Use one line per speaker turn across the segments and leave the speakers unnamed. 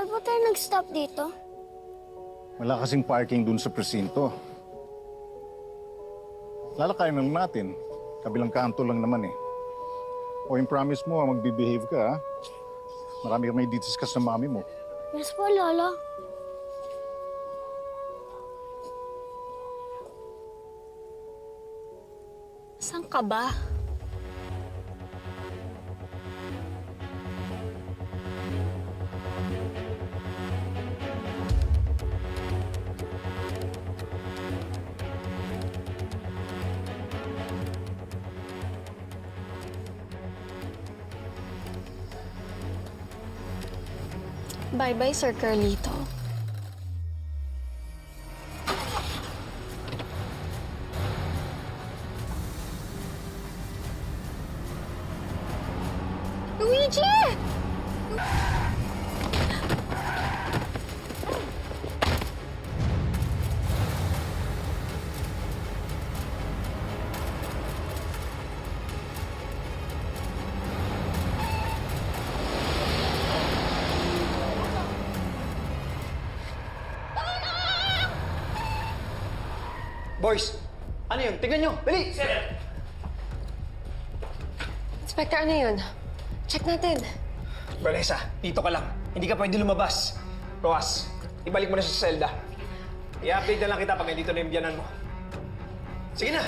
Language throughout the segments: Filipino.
Bakit po tayo nag-stop dito?
Wala kasing parking dun sa presinto. Lalakayin lang natin. Kabilang kanto lang naman eh. O yung promise mo, magbibehave ka ha. Marami ka may discuss sa mami mo.
Yes po, Lolo.
Saan ka ba? Bye-bye, Sir Carlito. Luigi!
Boys, ano yun? Tingnan nyo! Dali!
Inspector, ano yun? Check natin.
Vanessa, dito ka lang. Hindi ka pwede lumabas. Roas, ibalik mo na siya sa selda. I-update na lang kita pag nandito na yung biyanan mo. Sige na!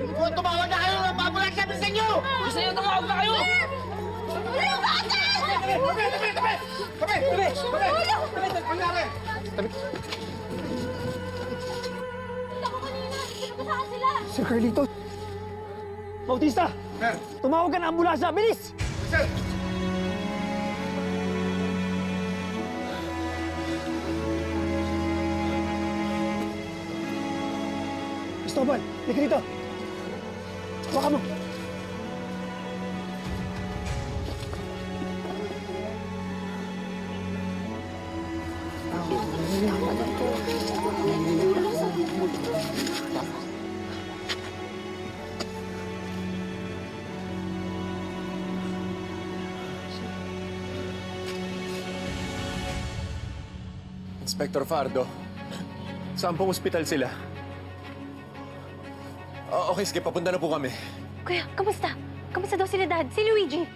Kung tumawag na kayo, mabulag sabi sa inyo!
Gusto nyo tumawag na kayo! Sir Carlito! Bautista!
Sir!
Tumawag ka ng ambulansya! Bilis!
Sir!
Cristobal, lika dito! Baka mo!
Inspector Fardo, saan pong ospital sila? Okay, sige, papunta na po kami.
Kuya, kamusta? Kamusta daw sila, Dad? Si Luigi?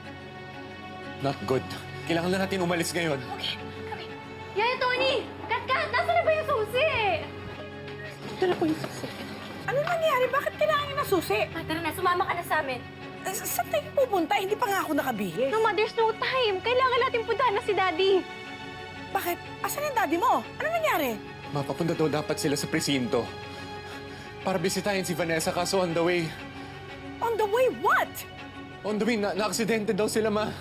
Not good. Kailangan na natin umalis ngayon.
Okay, kami. Yaya, Tony! Kat! Nasaan na ba yung susi? Ito na po yung susi.
Ano nangyari? Bakit kailangan niyo na susi?
Tara na, sumama ka na sa amin.
Saan tayo pupunta? Hindi pa nga ako nakabihis.
No, Ma, there's no time. Kailangan natin puntahan na si Daddy.
Bakit? Asan yung daddy mo? Ano nangyari?
Mapapunta daw dapat sila sa presinto. Para bisitahin si Vanessa, kaso on the way.
On the way, what?
On the way, na-aksidente daw sila, Ma.